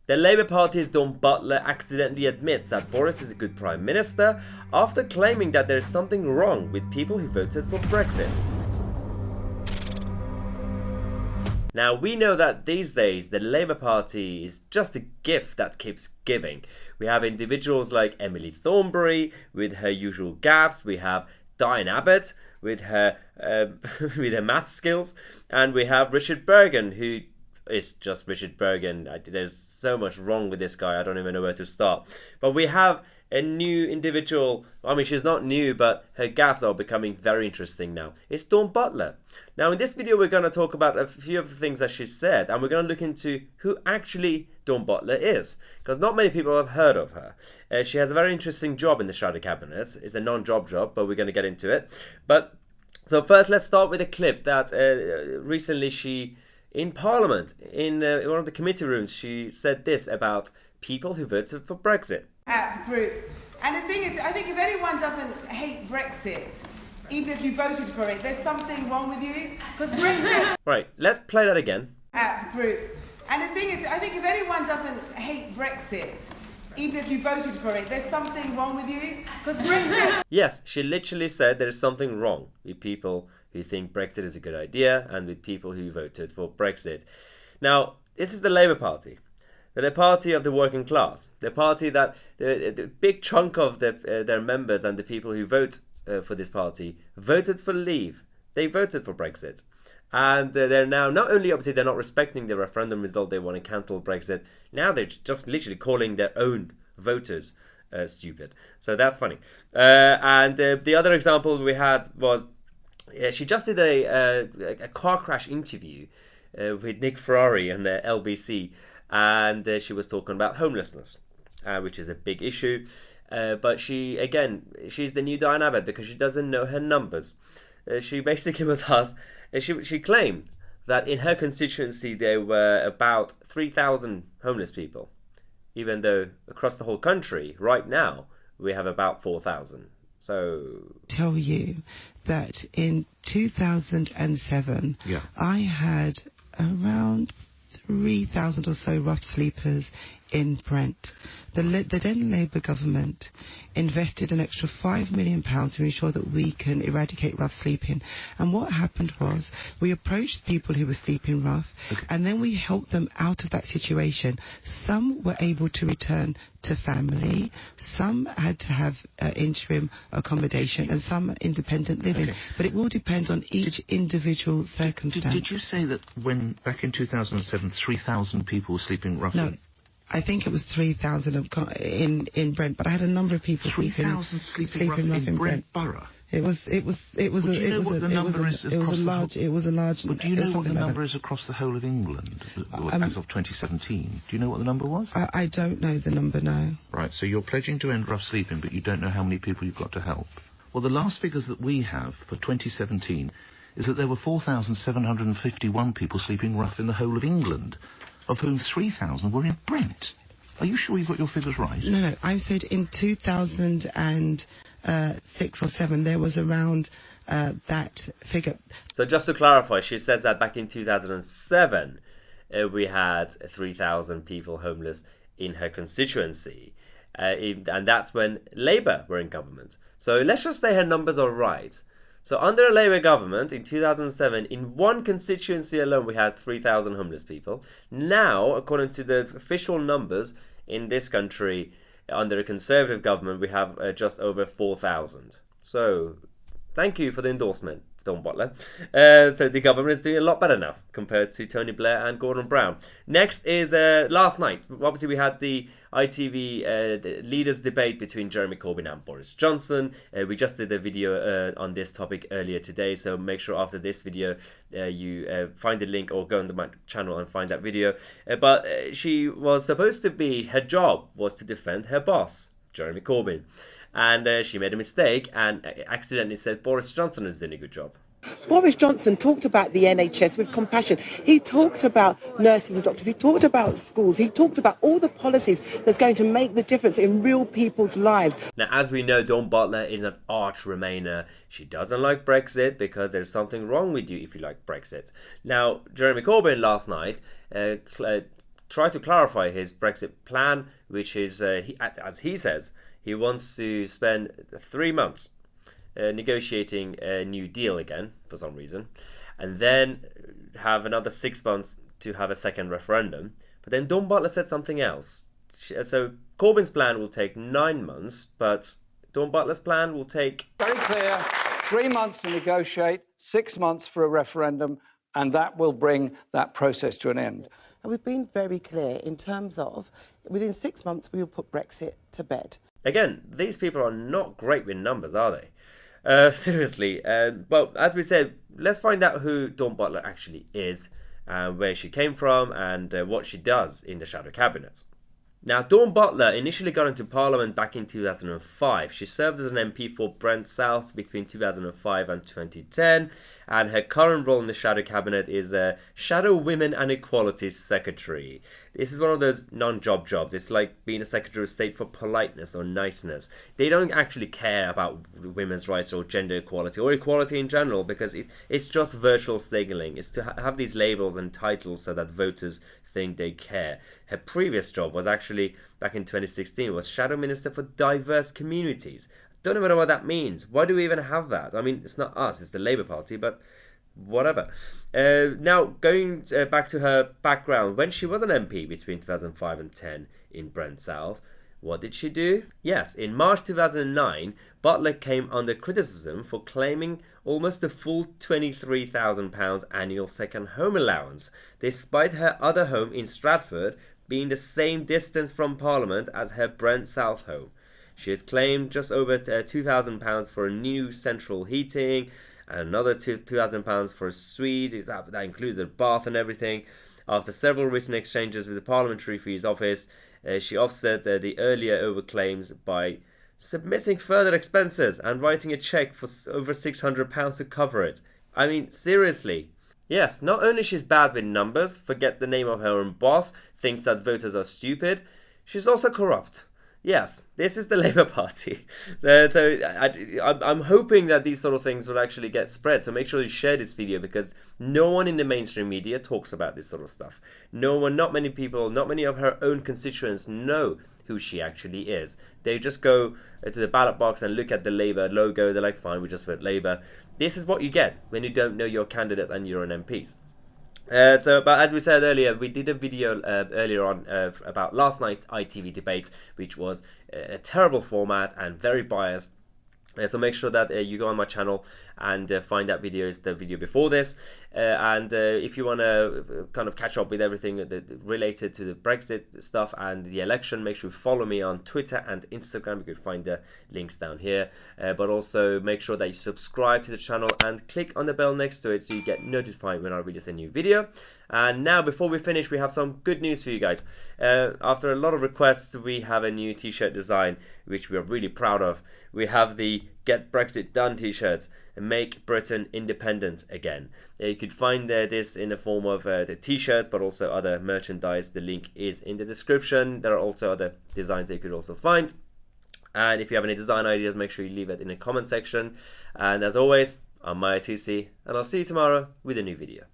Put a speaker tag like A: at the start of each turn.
A: The Labour Party's Butler accidentally admits that Boris is a good Prime Minister after claiming that there is something wrong with people who voted for Brexit. Now, we know that these days the Labour Party is just a gift that keeps giving. We have individuals like Emily Thornberry with her usual gaffes. We have Diane Abbott with her with her math skills, and we have Richard Bergen, who is just Richard Bergen. There's so much wrong with this guy, I don't even know where to start. But we have a new individual. I mean, she's not new, but her gaffes are becoming very interesting now. It's Dawn Butler. Now, in this video, we're going to talk about a few of the things that she said, and we're going to look into who actually Dawn Butler is, because not many people have heard of her. She has a very interesting job in the Shadow Cabinet. It's a non-job job, but we're going to get into it. But so first, let's start with a clip that recently she, in Parliament, in one of the committee rooms, she said this about people who voted for Brexit.
B: Brute. And the thing is, I think if anyone doesn't hate Brexit, even if you voted for it, there's something wrong with you. Because Brexit...
A: Right, let's play that again.
B: Brute. And the thing is, I think if anyone doesn't hate Brexit, even if you voted for it, there's something wrong with you. Because Brexit...
A: Yes, she literally said there is something wrong with people who think Brexit is a good idea and with people who voted for Brexit. Now, this is the Labour Party. They're the party of the working class. The party that the big chunk of their members and the people who vote for this party voted for Leave. They voted for Brexit. And they're now, not only obviously they're not respecting the referendum result, they want to cancel Brexit. Now they're just literally calling their own voters stupid. So that's funny. And the other example we had was, she just did a car crash interview with Nick Ferrari on LBC. And she was talking about homelessness, which is a big issue. But she's the new Diane Abbott because she doesn't know her numbers. She basically was asked, she claimed that in her constituency there were about 3,000 homeless people, even though across the whole country right now we have about 4,000. So
C: tell you that in 2007, I had around 3,000 or so rough sleepers in Brent. The then Labour government invested an extra £5 million to ensure that we can eradicate rough sleeping. And what happened was we approached people who were sleeping rough, and then we helped them out of that situation. Some were able to return to family, some had to have interim accommodation, and some independent living. But it will depend on each individual circumstance.
D: Did you say that when, back in 2007, 3,000 people were sleeping roughly?
C: No. I think it was 3,000 in Brent, but I had a number of people
D: 3,000 sleeping rough in Brent Borough.
C: It was a large.
D: But do you know what the number is across the whole of England as of 2017? Do you know what the number was?
C: I don't know the number, no.
D: Right, so you're pledging to end rough sleeping, but you don't know how many people you've got to help. Well, the last figures that we have for 2017 is that there were 4,751 people sleeping rough in the whole of England, of whom 3,000 were in Brent. Are you sure you've got your figures right?
C: No, I said in 2006 or 7 there was around that figure.
A: So just to clarify, she says that back in 2007 we had 3,000 people homeless in her constituency, and that's when Labour were in government. So let's just say her numbers are right. So under a Labour government in 2007, in one constituency alone, we had 3,000 homeless people. Now, according to the official numbers in this country, under a Conservative government, we have just over 4,000. So thank you for the endorsement, Dawn Butler. So the government is doing a lot better now compared to Tony Blair and Gordon Brown. Next is last night. Obviously, we had the ITV the leaders debate between Jeremy Corbyn and Boris Johnson. We just did a video on this topic earlier today, so make sure after this video you find the link or go on my channel and find that video. But she was supposed to be, her job was to defend her boss, Jeremy Corbyn. And she made a mistake and accidentally said Boris Johnson is doing a good job.
E: Boris Johnson talked about the NHS with compassion. He talked about nurses and doctors. He talked about schools. He talked about all the policies that's going to make the difference in real people's lives.
A: Now, as we know, Dawn Butler is an arch Remainer. She doesn't like Brexit because there's something wrong with you if you like Brexit. Now, Jeremy Corbyn last night try to clarify his Brexit plan, which is, as he says, he wants to spend 3 months negotiating a new deal again for some reason, and then have another 6 months to have a second referendum. But then Dawn Butler said something else. So Corbyn's plan will take 9 months, but Dawn Butler's plan will take...
F: Very clear, 3 months to negotiate, 6 months for a referendum, and that will bring that process to an end.
E: And we've been very clear in terms of, within 6 months, we will put Brexit to bed.
A: Again, these people are not great with numbers, are they? Seriously. But as we said, let's find out who Dawn Butler actually is, where she came from, and what she does in the shadow cabinet. Now, Dawn Butler initially got into Parliament back in 2005. She served as an MP for Brent South between 2005 and 2010, and her current role in the Shadow Cabinet is Shadow Women and Equality Secretary. This is one of those non-job jobs. It's like being a Secretary of State for politeness or niceness. They don't actually care about women's rights or gender equality or equality in general, because it's just virtual signaling. It's to have these labels and titles so that voters think they care. Her previous job was actually, back in 2016, was Shadow Minister for Diverse Communities. Don't even know what that means. Why do we even have that? I mean, it's not us, it's the Labour Party, but whatever. Now, going back to her background, when she was an MP between 2005 and 10 in Brent South, what did she do? Yes, in March 2009, Butler came under criticism for claiming almost the full £23,000 annual second home allowance, despite her other home in Stratford being the same distance from Parliament as her Brent South home. She had claimed just over £2,000 for a new central heating, and another £2,000 for a suite. That included a bath and everything. After several recent exchanges with the Parliamentary Fees Office, she offset the earlier overclaims by submitting further expenses and writing a cheque for over £600 to cover it. I mean, seriously. Yes, not only she's bad with numbers, forget the name of her own boss, thinks that voters are stupid, she's also corrupt. Yes, this is the Labour Party. I'm hoping that these sort of things will actually get spread. So make sure you share this video, because no one in the mainstream media talks about this sort of stuff. Not many people, not many of her own constituents know who she actually is. They just go to the ballot box and look at the Labour logo. They're like, fine, we just vote Labour. This is what you get when you don't know your candidate and you're an MP. But as we said earlier, we did a video earlier on about last night's ITV debate, which was a terrible format and very biased. So make sure that you go on my channel and find that video. It's the video before this. And if you want to kind of catch up with everything related to the Brexit stuff and the election, make sure you follow me on Twitter and Instagram. You can find the links down here. But also make sure that you subscribe to the channel and click on the bell next to it so you get notified when I release a new video. And now, before we finish, we have some good news for you guys. After a lot of requests, we have a new t-shirt design, which we are really proud of. We have the Get Brexit Done t-shirts, Make Britain Independent Again. You could find this in the form of the t-shirts, but also other merchandise. The link is in the description. There are also other designs that you could also find. And if you have any design ideas, make sure you leave it in the comment section. And as always, I'm Tousi, and I'll see you tomorrow with a new video.